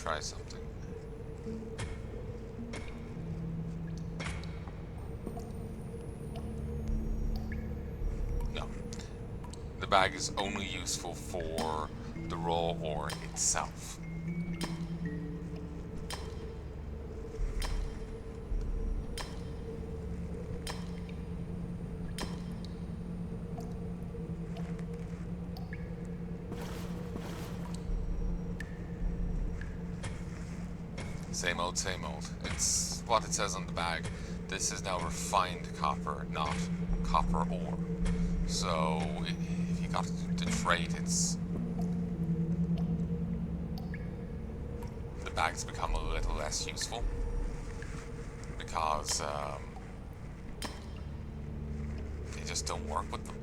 try something. No. The bag is only useful for the raw ore itself. Same old, same old. It's what it says on the bag. This is now refined copper, not copper ore. So, if you got the trait, it's... the bags become a little less useful. Because, they just don't work with them.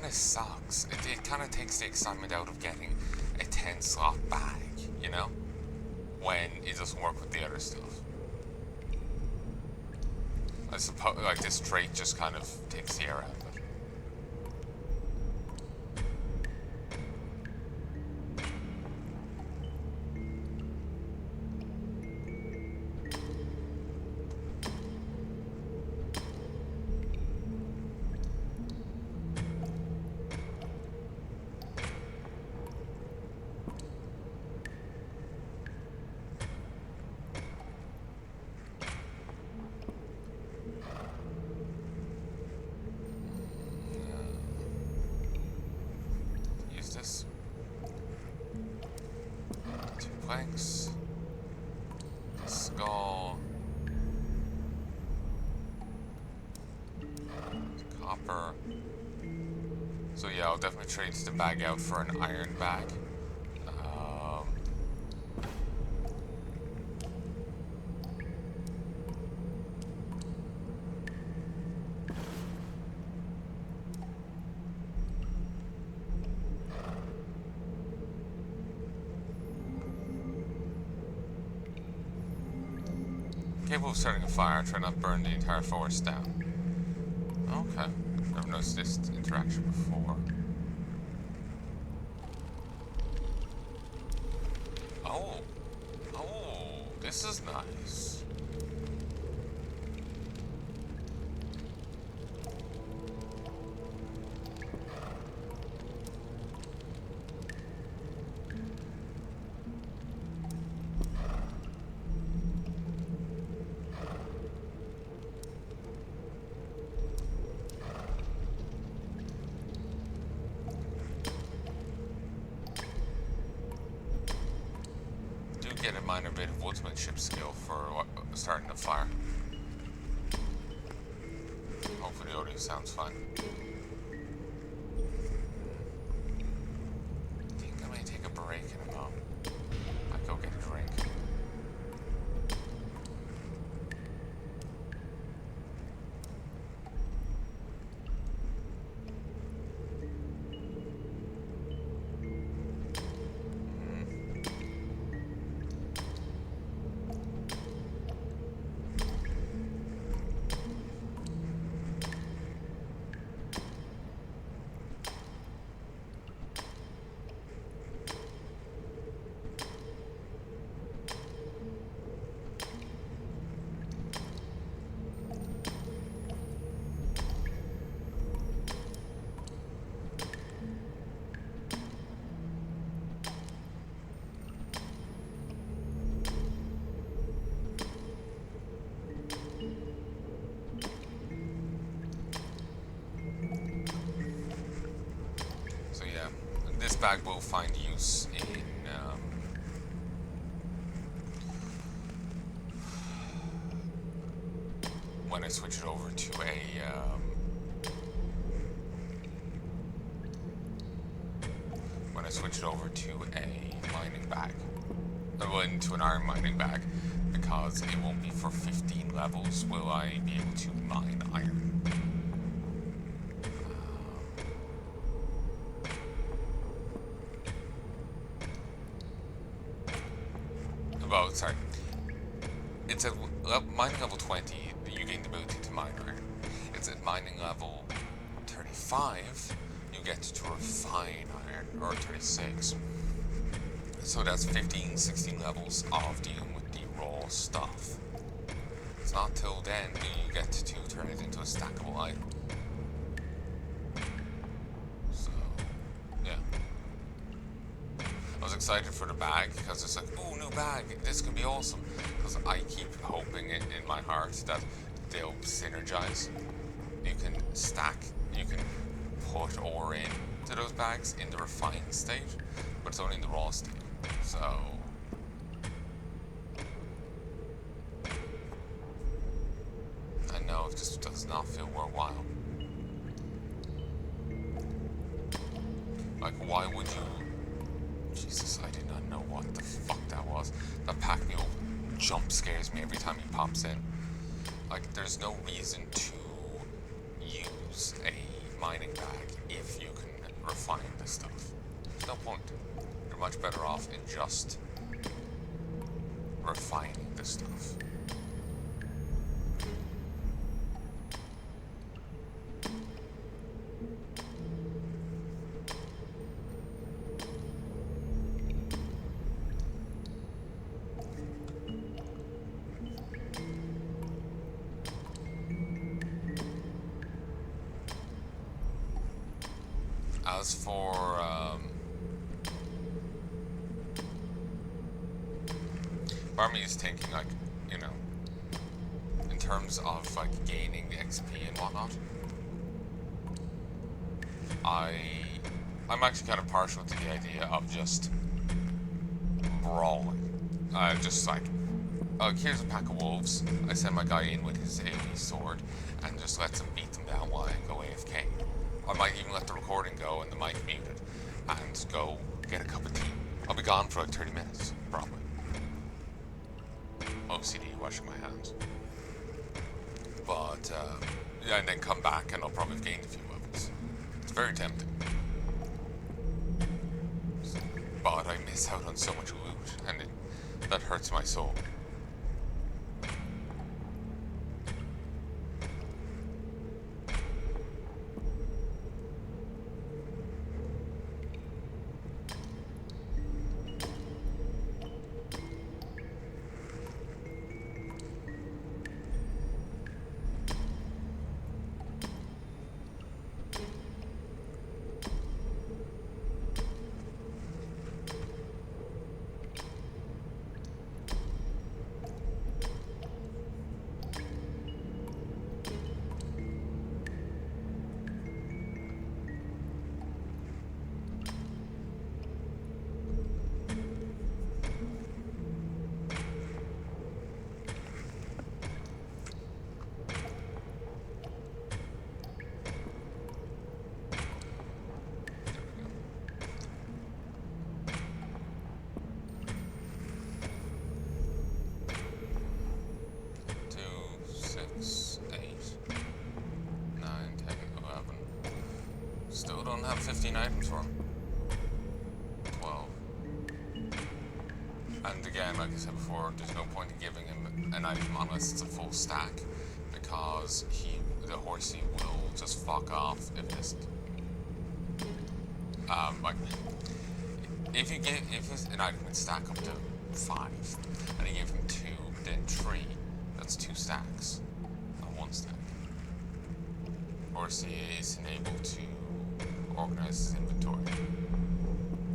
Sucks. It kind of takes the excitement out of getting a 10 slot bag, you know? When it doesn't work with the other stuff. I suppose, like, this trait just kind of takes the air out of it. Planks, skull, copper. So yeah, I'll definitely trade the bag out for an iron bag. Capable of starting a fire, try not to burn the entire forest down. Okay, never noticed this interaction before. Oh, this is nice. Get a minor bit of woodsmanship skill for starting a fire. Hopefully the audio sounds fine. I think I may take a break in a moment. I'll go get a drink. This bag will find use in when I switch it over to a mining bag. into an iron mining bag, because it won't be for 15 levels will I be able to mine iron. Well, sorry. It's at mining level 20, you gain the ability to mine iron. It's at mining level 35, you get to refine iron, or 36. So that's 15, 16 levels of dealing with the raw stuff. It's not till then that you get to turn it into a stackable item. So, yeah. I was excited for the bag, because it's like, oh, new bag, this could be awesome. Because I keep hoping in my heart that they'll synergize. You can stack, you can put ore in to those bags in the refined state, but it's only in the raw state. So, I know it just does not feel worthwhile. Like, why would you? Jesus, I did not know what the fuck that was. That pack mule jump scares me every time he pops in. Like, there's no reason to use a mining bag if you can refine this stuff. There's no point. You're much better off in just refining this stuff. As for part of me is thinking, like, you know, in terms of like gaining the XP and whatnot, I'm actually kind of partial to the idea of just brawling. Just like, oh, here's a pack of wolves. I send my guy in with his AoE sword and just lets him beat them down while I go AFK. I might even let the recording go and the mic muted and go get a cup of tea. I'll be gone for like 30 minutes, probably. OCD, washing my hands. But, yeah, and then come back and I'll probably have gained a few levels. It's very tempting. But I miss out on so much loot, and that hurts my soul. Still don't have 15 items for him. 12. And again, like I said before, there's no point in giving him an item unless it's a full stack, because the horsey will just fuck off if it's like if an item can stack up to 5 and you give him 2, then 3, that's 2 stacks, not 1 stack. Horsey is enabled to organize his inventory.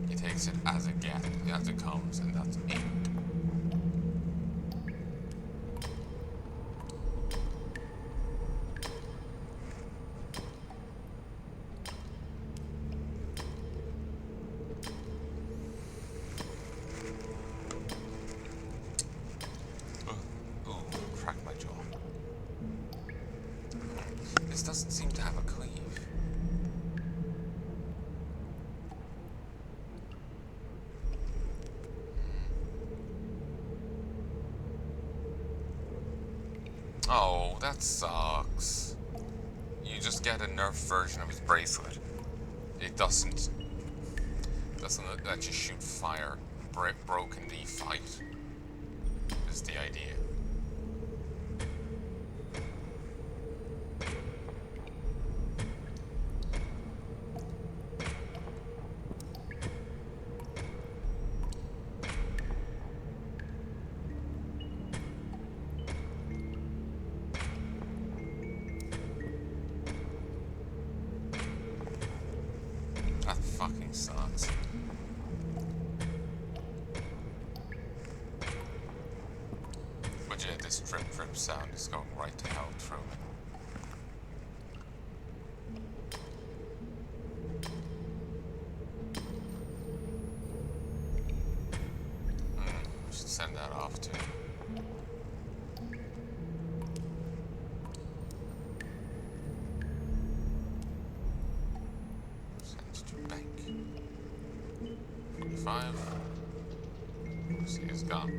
He takes it as it comes, and that's it. Ooh, cracked my jaw. This doesn't seem to have a cleave. Oh, that sucks. You just get a nerfed version of his bracelet. It doesn't let you shoot fire. Broken the fight is the idea. That fucking sucks. But yeah, this drip drip sound is going right to hell through me. Should send that off too. Send to bank. 45. See, it's gone.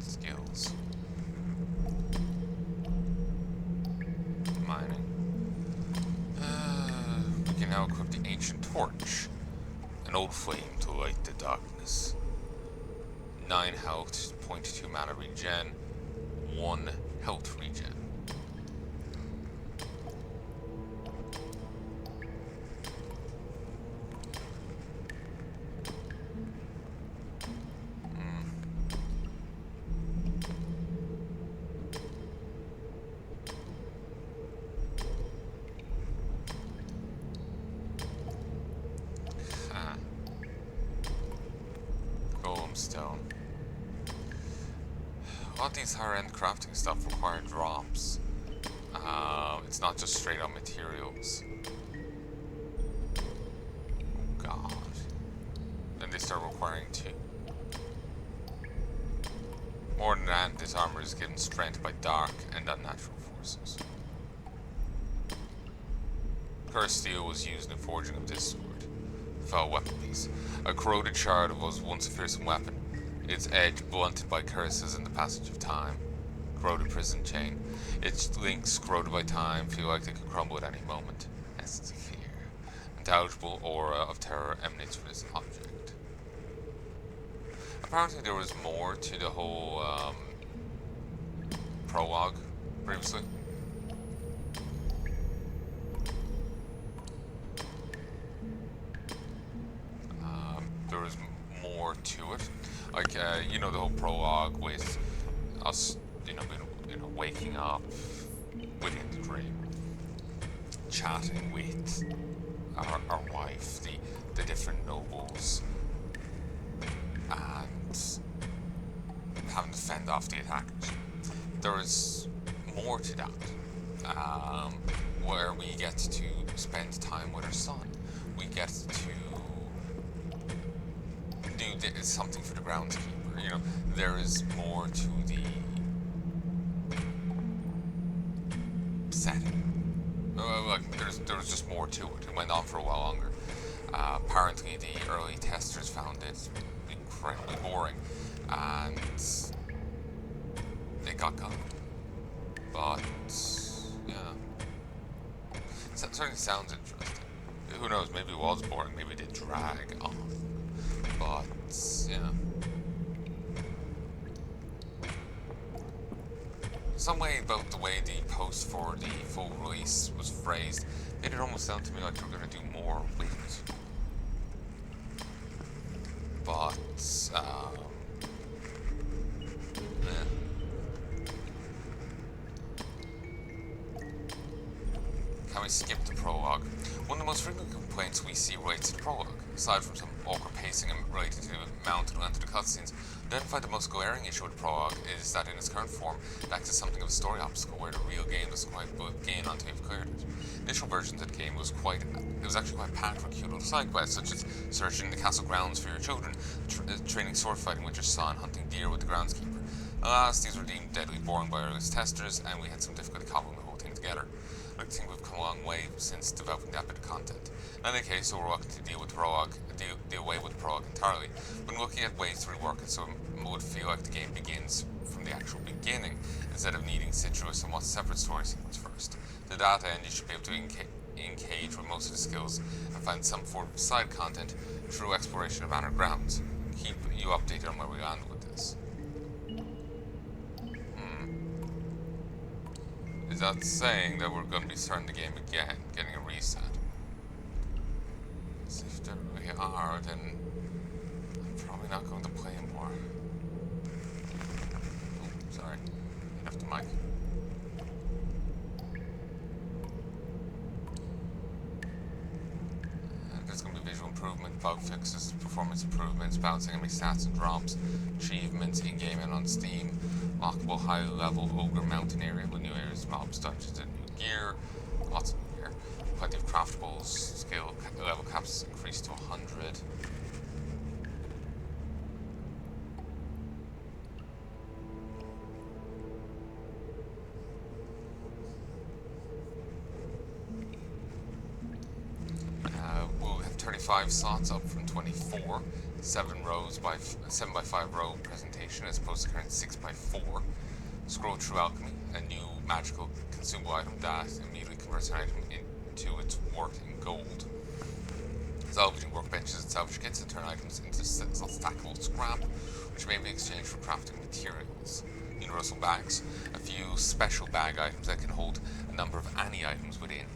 Skills. Mining. We can now equip the ancient torch. An old flame to light the darkness. 9 health, 0.2 mana regen, 1 health regen. Stone. A lot of these higher-end crafting stuff require drops. It's not just straight-up materials. Oh god. Then they start requiring 2. More than that, this armor is given strength by dark and unnatural forces. Cursed steel was used in the forging of this sword. Foul weapon piece. A corroded shard was once a fearsome weapon, its edge blunted by curses and the passage of time. Corroded prison chain. Its links, corroded by time, feel like they could crumble at any moment. Essence of fear. Intelligible aura of terror emanates from this object. Apparently there was more to the whole prologue previously. There was more to it, like you know, the whole prologue with us, waking up within the dream, chatting with our wife, the different nobles, and having to fend off the attackers. There is more to that, where we get to spend time with our son. We get to do something for the groundskeeper. You know, there is more to the setting. There was just more to it. It went on for a while longer. Apparently, the early testers found it incredibly boring, and they got going. But yeah, it certainly sounds interesting. Who knows? Maybe it was boring. Maybe it did drag on. But yeah, some way about the way the post for the full release was phrased made it almost sound to me like they were going to do more with it. But yeah. Can we skip the prologue? One of the most frequent complaints we see relates to the prologue. Aside from some awkward pacing and related to the mount and length of the cutscenes, Identified the most glaring issue with Prologue is that in its current form, it acts as something of a story obstacle where the real game doesn't quite gain until you've cleared it. Initial versions of the game was actually quite packed with cute little side quests, such as searching the castle grounds for your children, training sword fighting with your son, hunting deer with the groundskeeper. Alas, these were deemed deadly boring by earliest testers, and we had some difficulty cobbling the whole thing together. I think we've come a long way since developing that bit of content. In any case, so we're lucky to deal away with Prologue entirely. When looking at ways to rework it so it would feel like the game begins from the actual beginning, instead of needing to sit through a somewhat separate story sequence first. To that end, you should be able to engage with most of the skills and find some form of side content through exploration of Anor grounds. Keep you updated on where we land with this. Is that saying that we're going to be starting the game again, getting a reset? So if they really are, then I'm probably not going to play anymore. Oh, sorry. Hit off the mic. There's going to be visual improvement, bug fixes, performance improvements, balancing enemy stats and drops, achievements in-game and on Steam, lockable high-level ogre mountain area with new areas, mobs, dungeons, and new gear, lots of new gear, plenty of craftables, skill level caps increased to 100. We'll have 35 slots up from 24, 7 by 5 row presentation as opposed to current 6 by 4. Scroll through alchemy, a new magical consumable item that immediately converts an item into its worth in gold. Salvaging workbenches and salvage kits that turn items into stackable scrap, which may be exchanged for crafting materials. Universal bags, a few special bag items that can hold a number of any items within,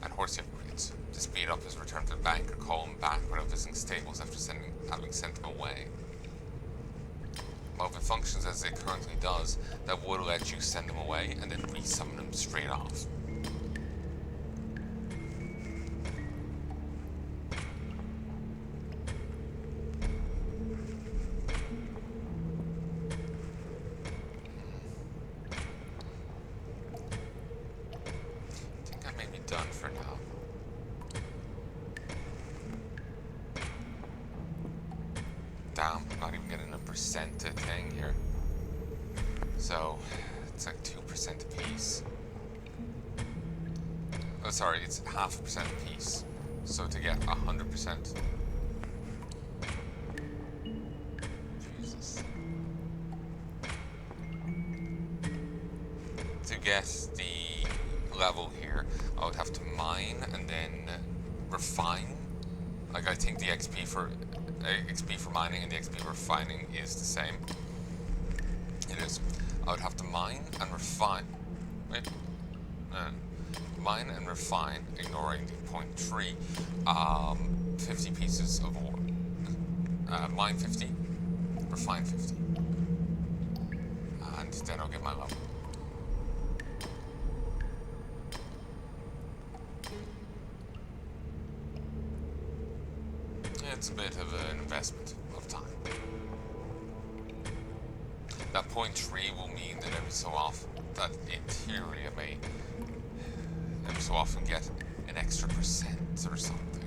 and horsey upgrades. To speed up his return to the bank or call him back without visiting stables after having sent him away. Well, if it functions as it currently does, that would let you send him away and then resummon him straight off. I think I may be done for now. Damn, I'm not even getting a percentage thing here. So, it's like 2% apiece. Oh, sorry, it's 0.5% apiece. So to get 100%. Jesus. To get the level here, I would have to mine and then refine. Like, I think the XP for mining and the XP for refining is the same. It is. I would have to mine and refine. Wait. Mine and refine, ignoring the 0.3, 50 pieces of ore. Mine 50, refine 50. And then I'll get my level. It's a bit of an investment of time. That 0.3 will mean that every so often, that in theory I may every so often get an extra percent or something.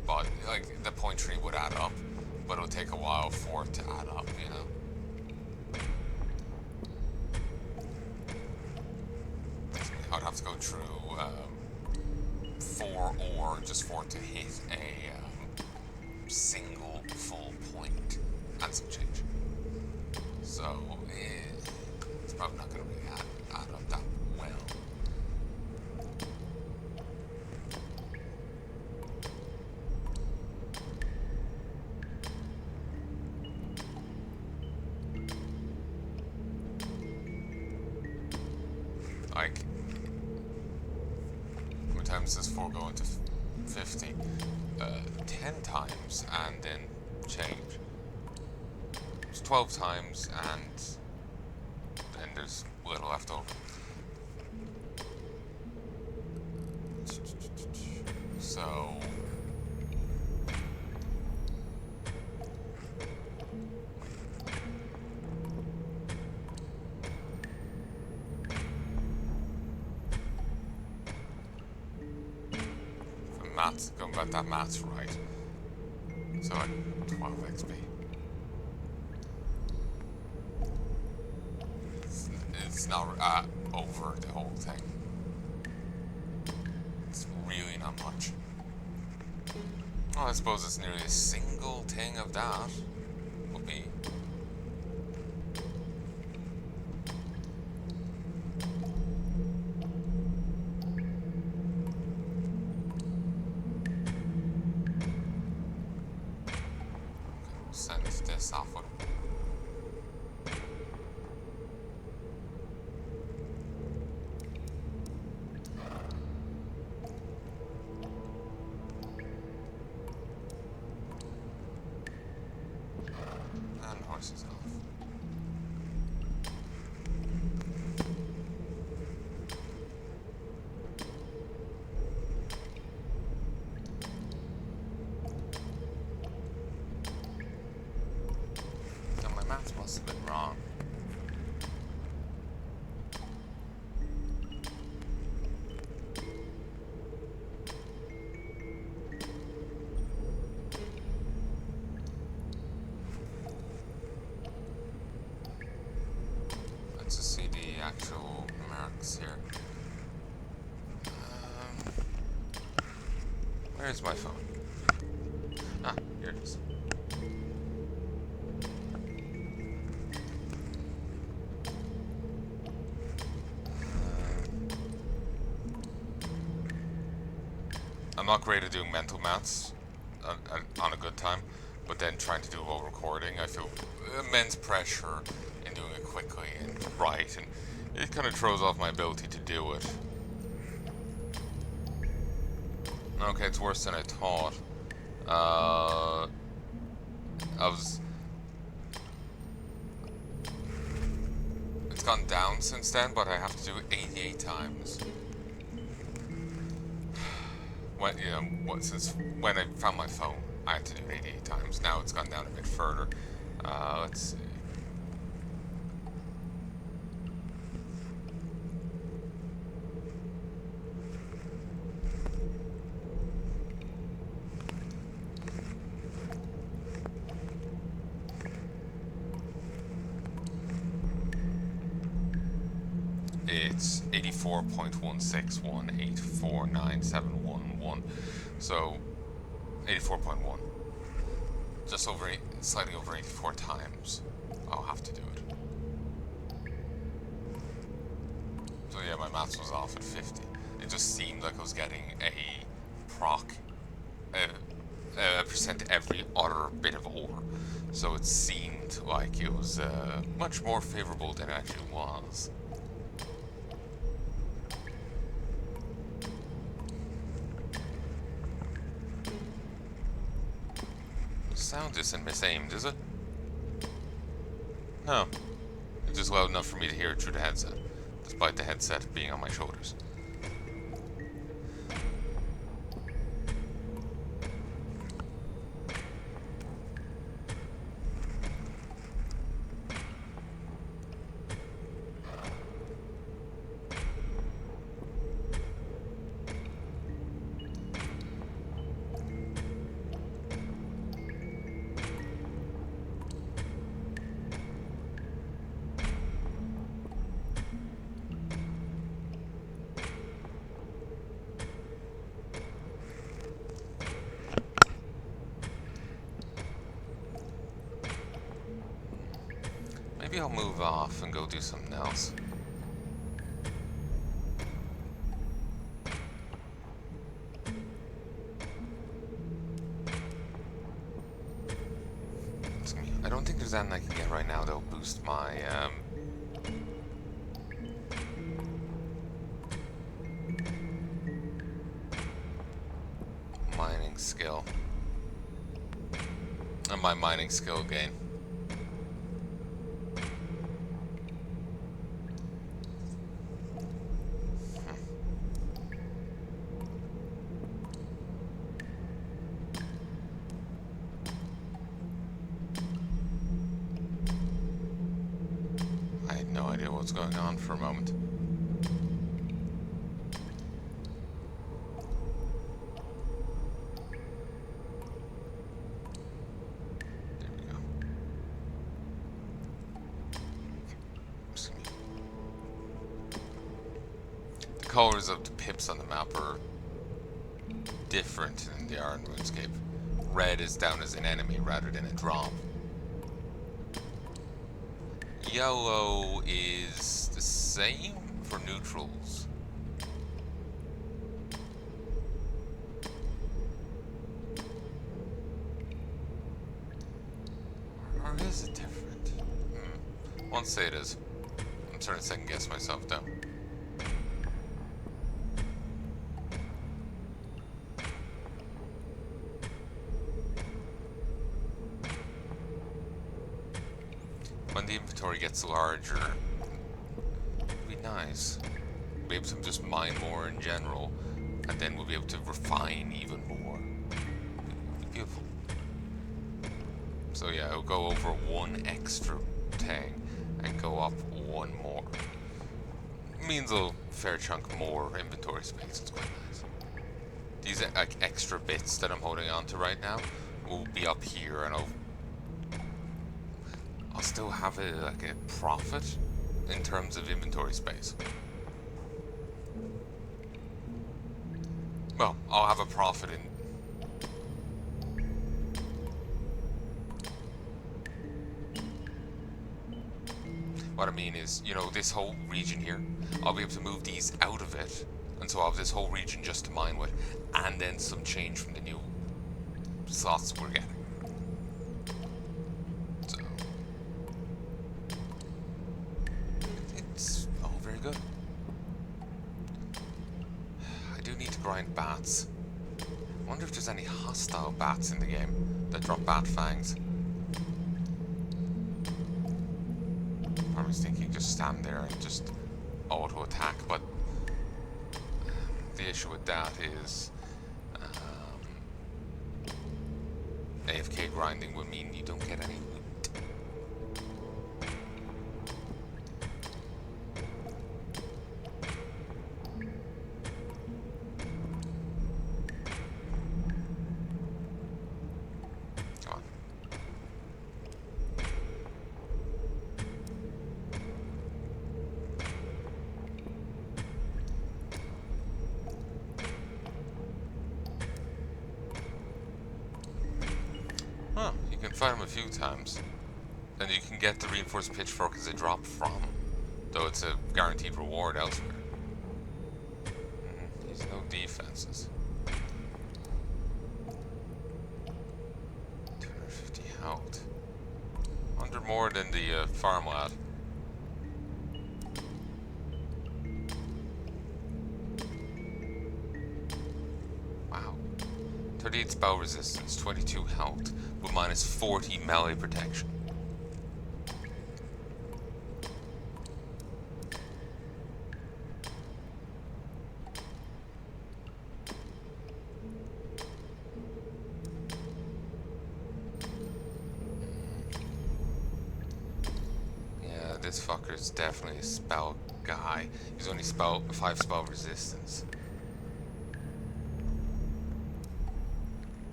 But like the 0.3 would add up, but it'll take a while for it to add up, you know. I'd have to go through 4 ore just for it to hit a single full point and some change. So it's probably not going to really add up that well. Like, how many times does 4 go into 50? 10 times and then change. It's 12 times and then there's little left over. So got that maths right. So 12 XP. It's not over the whole thing. It's really not much. Well, I suppose it's nearly a single thing of that would be. Send this off with him. And horses off. So my maths must have been wrong. Let's just see the actual marks here. Where's my phone? Ah, here it is. I'm not great at doing mental maths on a good time, but then trying to do it while recording, I feel immense pressure in doing it quickly and right, and it kind of throws off my ability to do it. Okay, it's worse than I thought. It's gone down since then, but I have to do it 88 times. Since when I found my phone, I had to do it 88 times. Now it's gone down a bit further. Let's see. It's 84.161849711. So 84.1. Just over slightly over 84 times. I'll have to do it. So yeah, my maths was off at 50. It just seemed like I was getting a percent every other bit of ore. So it seemed like it was much more favorable than it actually was. Sound isn't misaimed, is it? No. It's just loud enough for me to hear it through the headset, despite the headset being on my shoulders. Maybe I'll move off and go do something else. I don't think there's anything I can get right now that'll boost my mining skill. And my mining skill gain. No idea what's going on for a moment. colors of the pips on the map are different than they are in RuneScape. Red is down as an enemy rather than a drop. Yellow is the same for neutrals. Or is it different? Won't say it is. I'm starting to second guess myself though. When the inventory gets larger, it'll be nice. We'll be able to just mine more in general, and then we'll be able to refine even more. It'll be beautiful. So yeah, it'll go over one extra thing and go up one more. It means a fair chunk more inventory space. It's quite nice. These like extra bits that I'm holding on to right now will be up here, and I'll still have like a profit in terms of inventory space. Well, I'll have a profit in. What I mean is, you know, this whole region here, I'll be able to move these out of it, and so I'll have this whole region just to mine with, and then some change from the new slots we're getting. So it's all very good. I do need to grind bats. I wonder if there's any hostile bats in the game that drop bat fangs. I was thinking just stand there and just auto attack, but the issue with that is AFK grinding would mean you don't get any loot. Come on. Huh, you can fight them a few times. And you can get the reinforced pitchfork as a drop from, though it's a guaranteed reward elsewhere. There's no defenses. 250 health. Under more than the farm lad. Wow. 38 spell resistance, 22 health, with minus 40 melee protection. Yeah, this fucker's definitely a spell guy. He's only 5 spell resistance.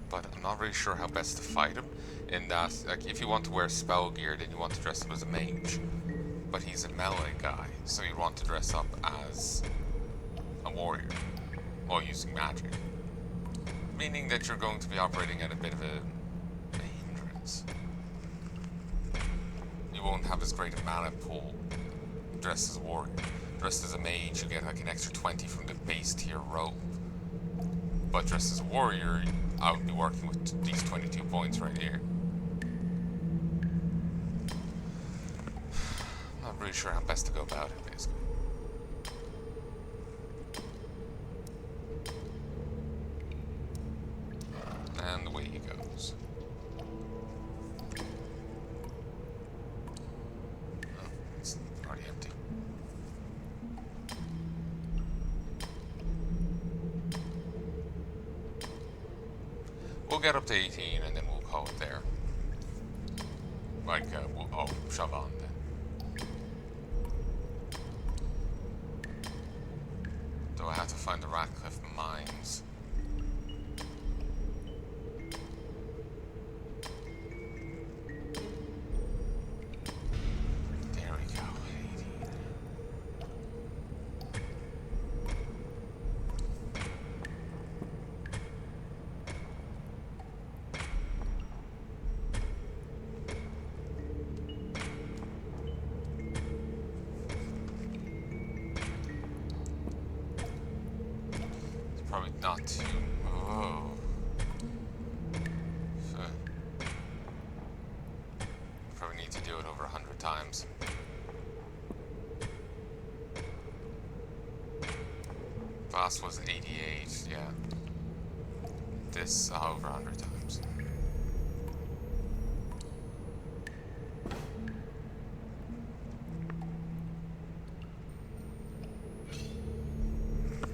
But I'm not really sure how best to fight him, in that, like, if you want to wear spell gear, then you want to dress up as a mage. But he's a melee guy, so you want to dress up as a warrior, while using magic. Meaning that you're going to be operating at a bit of a hindrance. You won't have as great a mana pool dressed as a warrior. Dressed as a mage, you get like an extra 20 from the base tier robe. But dressed as a warrior, I would be working with these 22 points right here. I'm not really sure how best to go about it, basically. And away he goes. Oh, it's already empty. We'll get up to 18 and then we'll call it there. Like, I'll shove on then. Do I have to find the Ratcliffe mines? There we go, 18. times. Fast was 88, yeah. This over 100 times.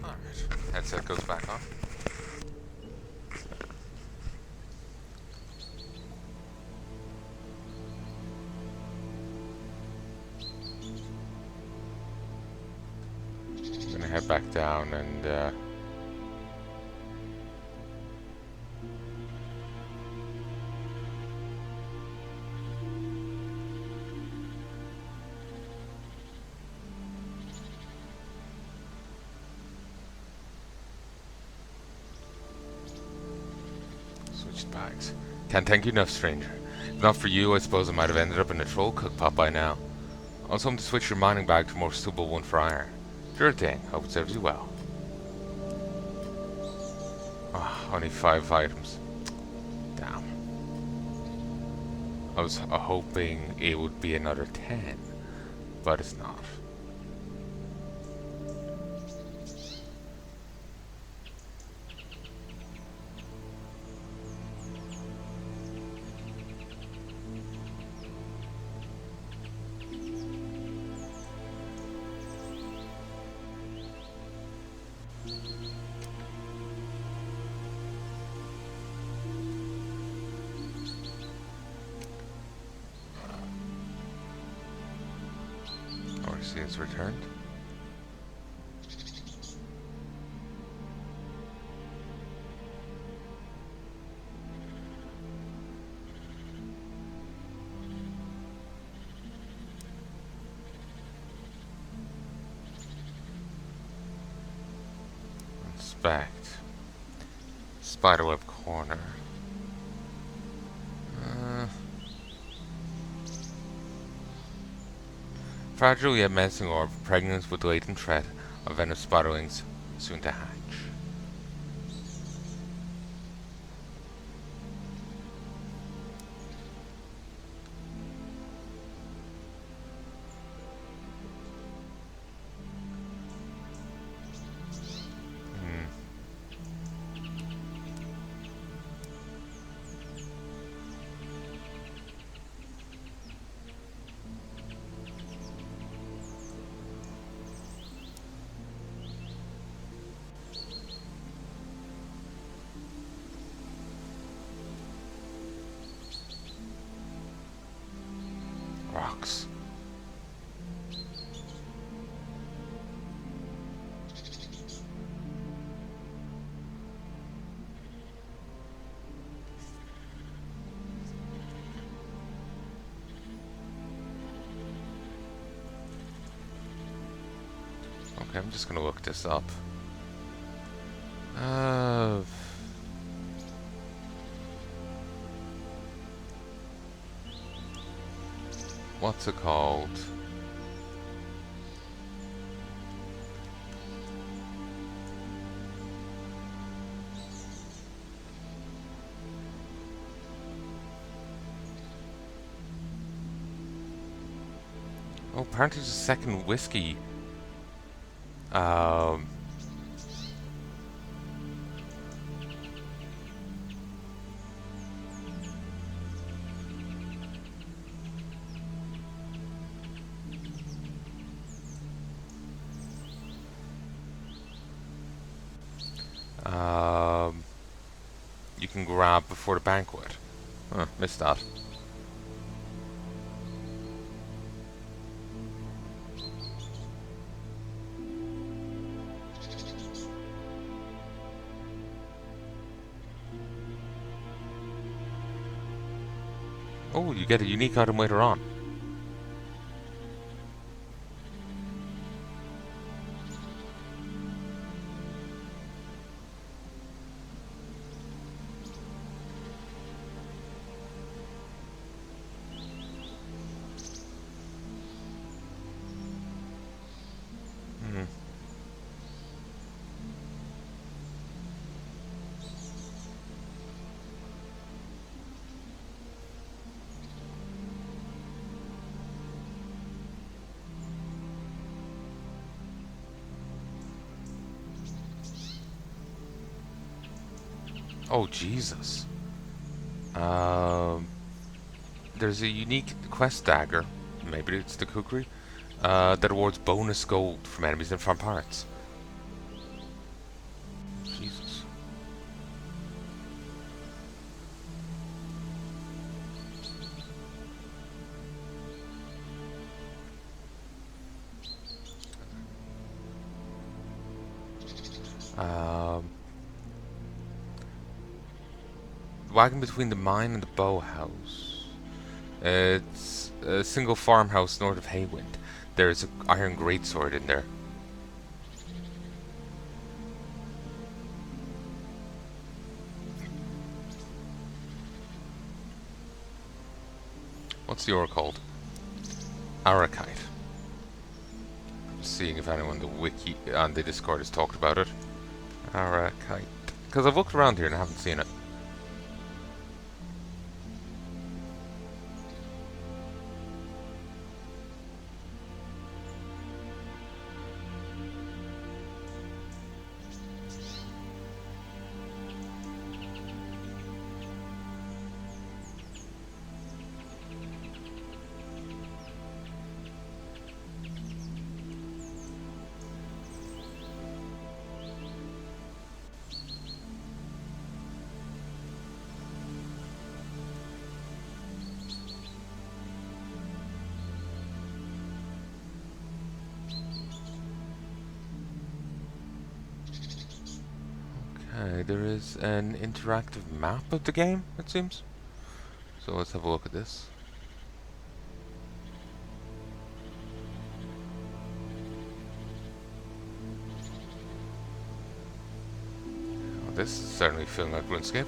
Alright, headset goes back on. I'm gonna head back down and switched bags. Can't thank you enough, stranger. If not for you, I suppose I might have ended up in a troll cookpot by now. I was hoping to switch your mining bag to a more suitable one for iron. Sure thing. Hope it serves you well. Ah, only 5 items. Damn. I was hoping it would be another 10, but it's not. See, it's returned. Inspect. Spiderweb corner. Fragile yet menacing orb, pregnant with latent threat of venomous spiderlings soon to hatch. Rocks. Okay, I'm just gonna look this up. What's it called? Oh, apparently there's a second whiskey. You can grab before the banquet. Huh, missed that. Oh, you get a unique item later on. Oh, Jesus. There's a unique quest dagger, maybe it's the kukri, that awards bonus gold from enemies and from pirates. Jesus. Wagon between the mine and the bow house. It's a single farmhouse north of Haywind. There's an iron greatsword in there. What's the ore called? Arakite. Seeing if anyone on the wiki on the Discord has talked about it. Arakite. Because I've looked around here and I haven't seen it. Okay, there is an interactive map of the game, it seems. So let's have a look at this. Oh, this is certainly feeling like RuneScape.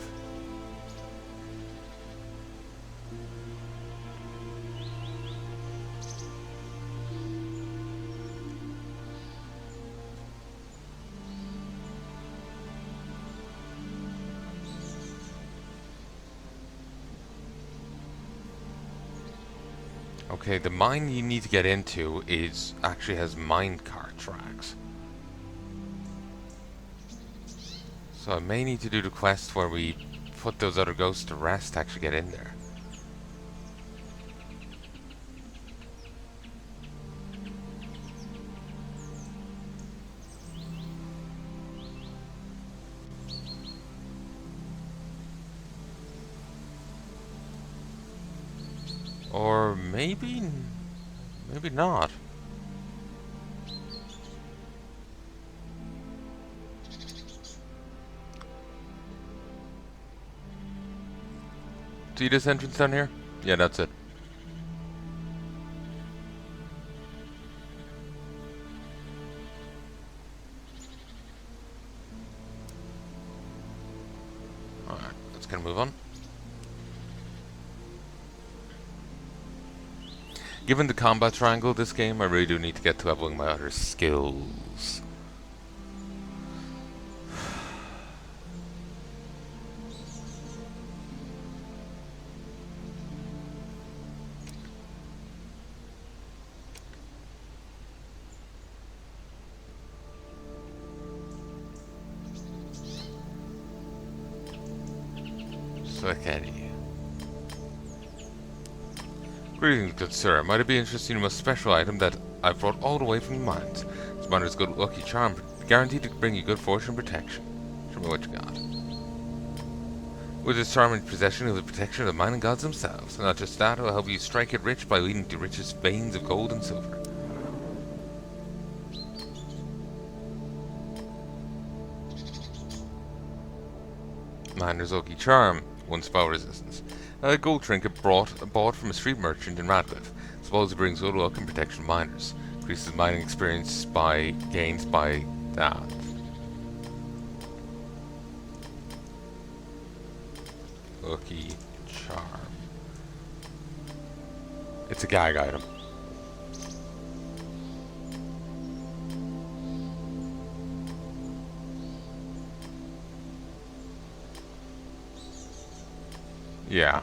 Okay, the mine you need to get into is actually has minecart tracks. So I may need to do the quest where we put those other ghosts to rest to actually get in there. Or maybe not. See this entrance down here? Yeah, that's it. Alright, let's gonna move on. Given the combat triangle of this game, I really do need to get to leveling my other skills. Okay. Greetings, good sir. Might it be interested in a special item that I've brought all the way from the mines? This miner's good lucky charm, guaranteed to bring you good fortune and protection. Show me what you got. With this charm in possession of the protection of the mining gods themselves, and not just that, it will help you strike it rich by leading to richest veins of gold and silver. Miner's lucky charm. 1 spell resistance. A gold trinket bought from a street merchant in Radcliffe. Supposedly brings good luck and protection to miners. Increases mining experience by gains by that. Lucky charm. It's a gag item. Yeah.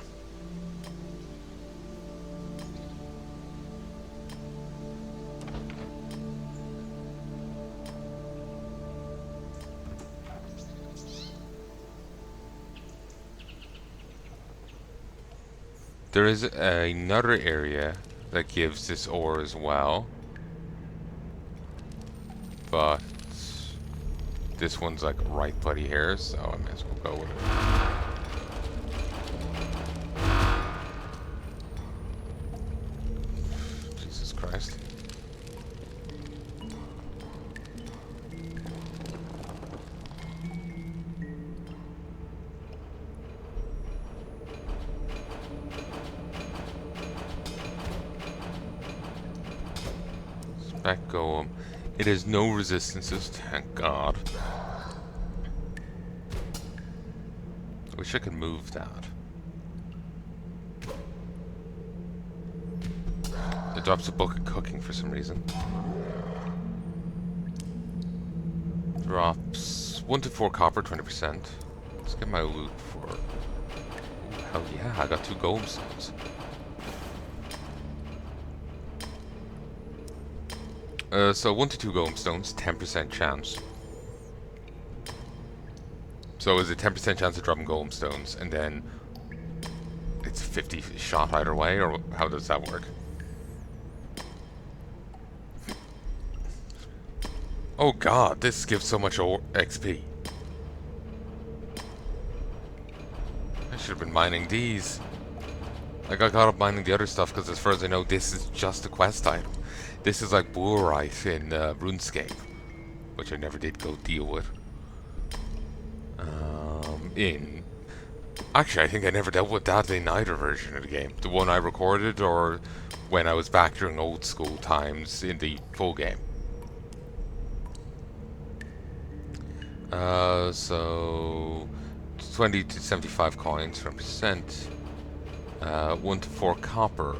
There is another area that gives this ore as well, but this one's like right buddy here, so I may as well go with it. Jesus Christ. Spec Golem. It has no resistances, thank God. Wish I could move that. It drops a book of cooking for some reason. Drops 1 to 4 copper, 20%. Let's get my loot for... Ooh, hell yeah, I got 2 golem stones. So 1 to 2 golem stones, 10% chance. So is it 10% chance of dropping golem stones, and then it's 50 shot either way, or how does that work? Oh god, this gives so much XP. I should have been mining these. Like, I got up mining the other stuff because as far as I know, this is just a quest item. This is like Bullrite in RuneScape, which I never did go deal with. Actually, I think I never dealt with that in either version of the game. The one I recorded, or when I was back during old school times in the full game. So 20 to 75 coins from percent. 1 to 4 copper.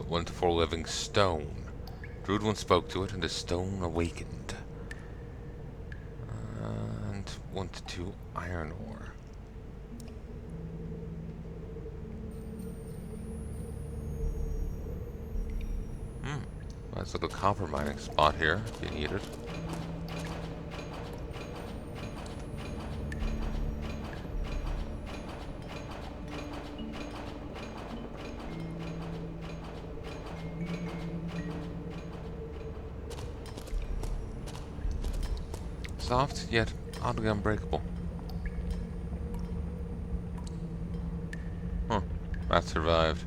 1 to 4 living stone. Druid once spoke to it, and the stone awakened. And 1 to 2 iron ore. Nice little copper mining spot here, if you need it. Soft, yet oddly unbreakable. Huh, that survived.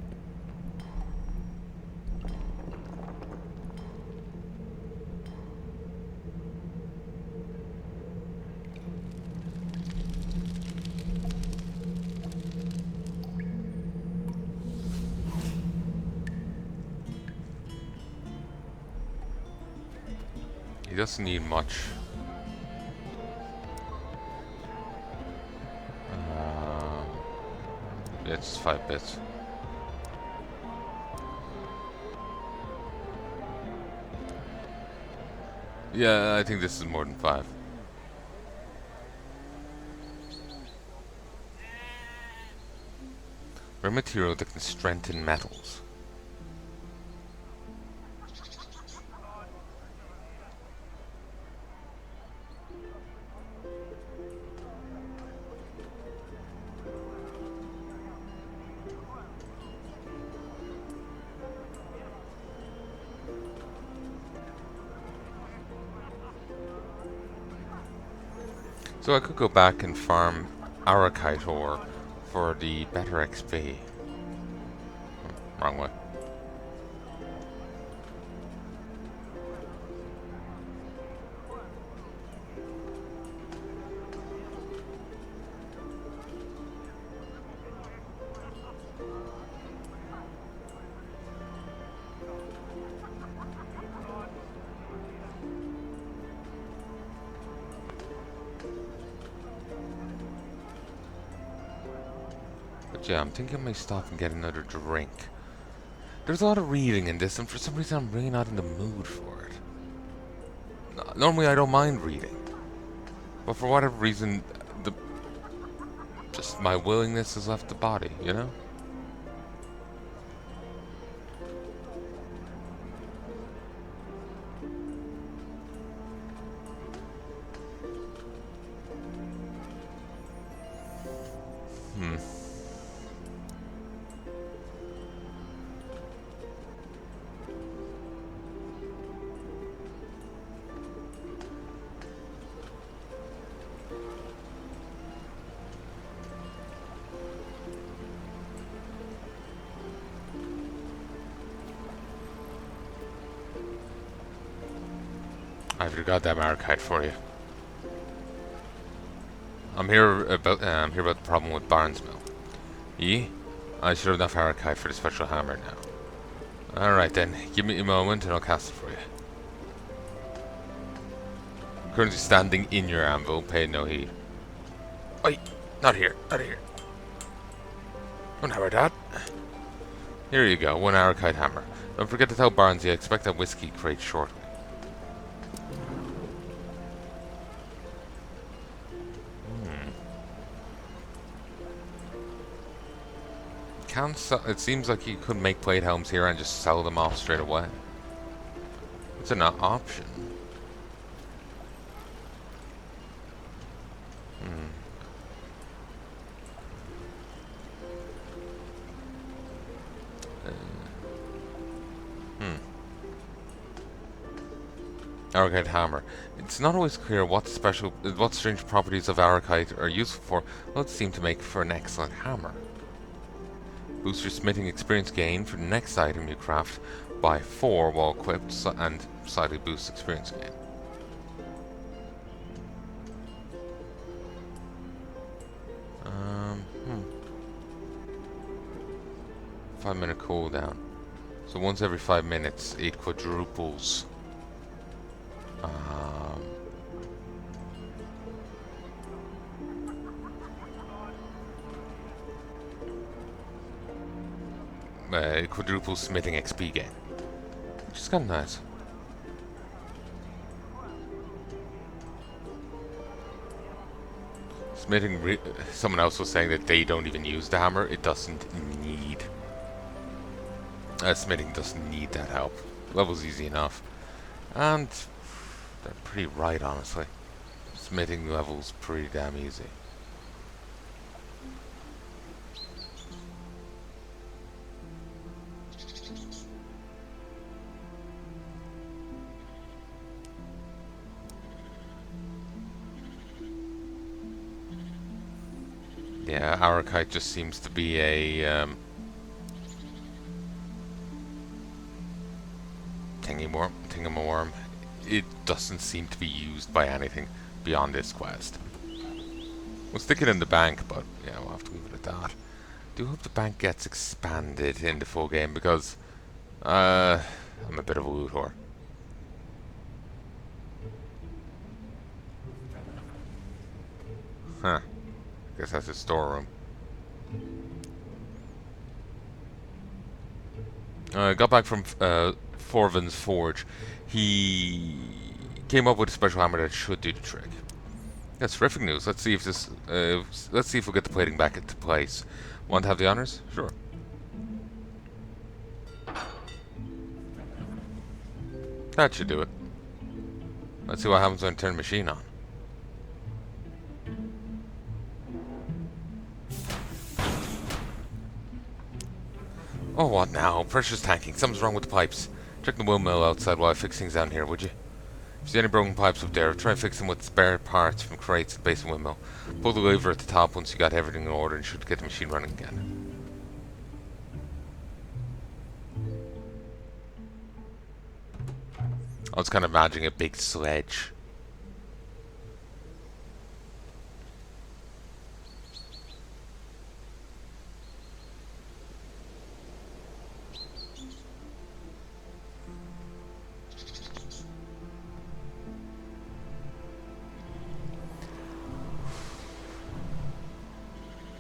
He doesn't need much. Yeah, it's 5 bits. Yeah, I think this is more than 5. Rare material that can strengthen metals. So I could go back and farm Arakite ore for the better XP. Wrong way. But yeah, I'm thinking I may stop and get another drink. There's a lot of reading in this, and for some reason I'm really not in the mood for it. Normally I don't mind reading, but for whatever reason, just my willingness has left the body, you know? Hmm. I've your goddamn archive for you. I'm here about the problem with Barnes Mill. I should have enough archive for the special hammer now. Alright then, give me a moment and I'll cast it for you. I'm currently standing in your anvil, pay no heed. Oi! Not here, not here. Don't hammer that. Here you go, one arachite hammer. Don't forget to tell Barnesy I expect that whiskey crate shortly. It seems like you could make plate helms here and just sell them off straight away. It's an option. Arachite hammer. It's not always clear what strange properties of arachite are useful for. Well, it seem to make for an excellent hammer. Boost your smithing experience gain for the next item you craft by 4 while equipped, and slightly boost experience gain. 5-minute cooldown. So once every 5 minutes, it quadruples. It quadruples smithing XP gain, which is kind of nice. Someone else was saying that they don't even use the hammer. It doesn't need. Smithing doesn't need that help. Level's easy enough, and they're pretty right, honestly. Smithing level's pretty damn easy. Yeah, arachite just seems to be a thingamworm. It doesn't seem to be used by anything beyond this quest. We'll stick it in the bank, but yeah, we'll have to leave it at that. Do hope the bank gets expanded in the full game because I'm a bit of a loot whore. Huh. Guess that's his storeroom. Got back from Forvin's Forge. He came up with a special hammer that should do the trick. That's terrific news. Let's see if we'll get the plating back into place. Want to have the honors? Sure. That should do it. Let's see what happens when I turn the machine on. Oh, what now? Pressure's tanking. Something's wrong with the pipes. Check the windmill outside while I fix things down here, would you? If you see any broken pipes up there, try and fix them with spare parts from crates at the base of the windmill. Pull the lever at the top once you got everything in order and should get the machine running again. I was kind of imagining a big sledge.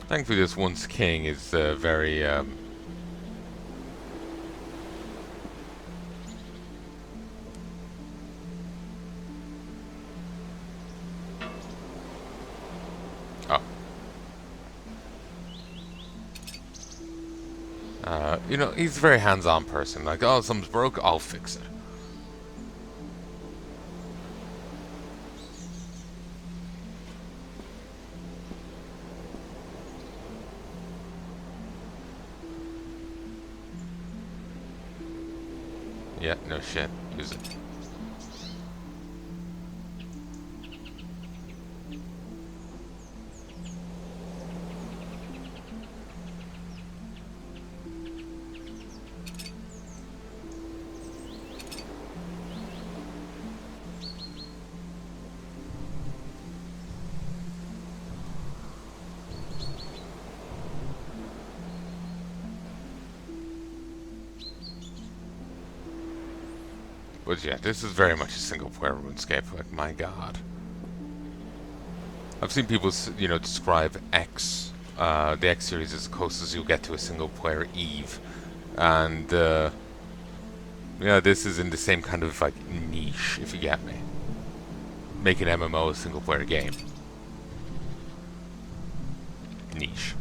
Thankfully, this once king is very you know, he's a very hands-on person. Like, oh, something's broke, I'll fix it. Yeah, no shit. Use it. But yeah, this is very much a single-player RuneScape. Like, my god. I've seen people, describe X, the X series as close as you'll get to a single-player Eve, and yeah, this is in the same kind of like niche, if you get me. Make an MMO a single-player game. Niche.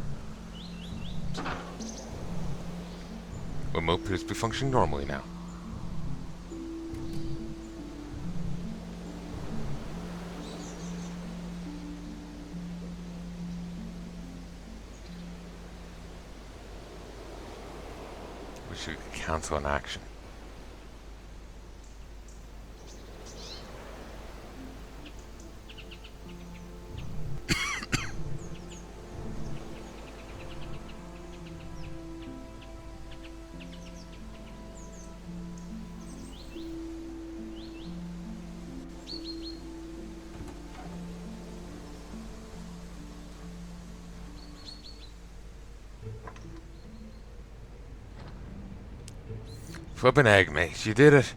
Remote appears to be functioning normally now. We should cancel an action. Flip an egg, mate. You did it.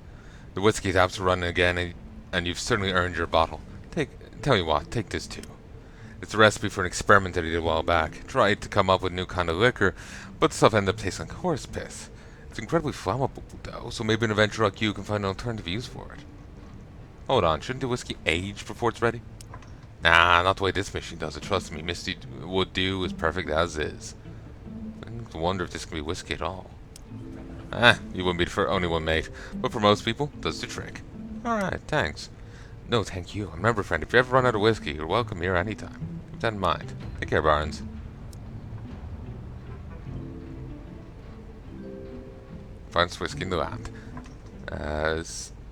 The whiskey tap's running again, and you've certainly earned your bottle. Tell you what, take this too. It's a recipe for an experiment that he did a while back. Tried to come up with a new kind of liquor, but the stuff ended up tasting like horse piss. It's incredibly flammable, though, so maybe an adventurer like you can find an alternative use for it. Hold on, shouldn't the whiskey age before it's ready? Nah, not the way this machine does it, trust me. Misty would do as perfect as is. I don't wonder if this can be whiskey at all. You wouldn't be the only one, mate. But for most people, does the trick. Alright, thanks. No, thank you. Remember, friend, if you ever run out of whiskey, you're welcome here anytime. Keep that in mind. Take care, Barnes. Finest whiskey in the land.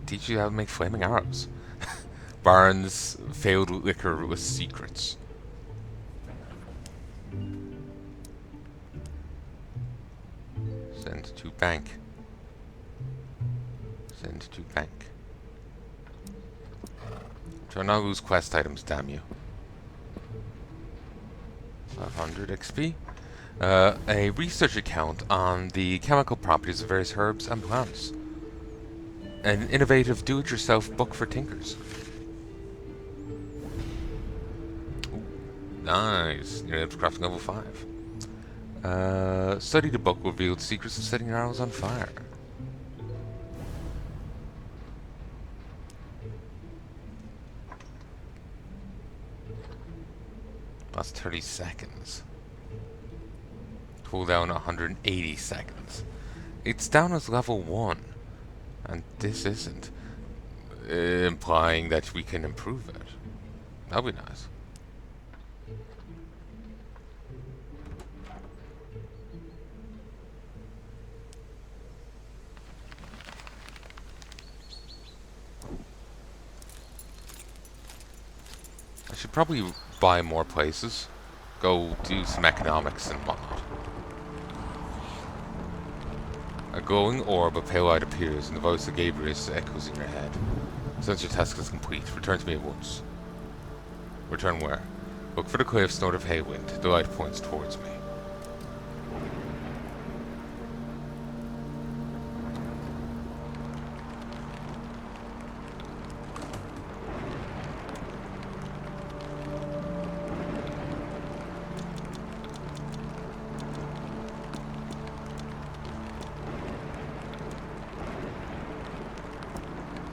Teach you how to make flaming arrows. Barnes' failed liquor with secrets. Send to bank. Send to bank. Try not to lose quest items, damn you. 500 XP. A research account on the chemical properties of various herbs and plants. An innovative do-it-yourself book for tinkers. Ooh, nice. You're up to crafting level 5. Study the book revealed secrets of setting arrows on fire. That's 30 seconds. Cooldown 180 seconds. It's down as level 1. And this isn't. Implying that we can improve it. That'd be nice. I should probably buy more places. Go do some economics and whatnot. A glowing orb of pale light appears, and the voice of Gabriel echoes in your head. Since your task is complete, return to me at once. Return where? Look for the cliffs north of Haywind. The light points towards me.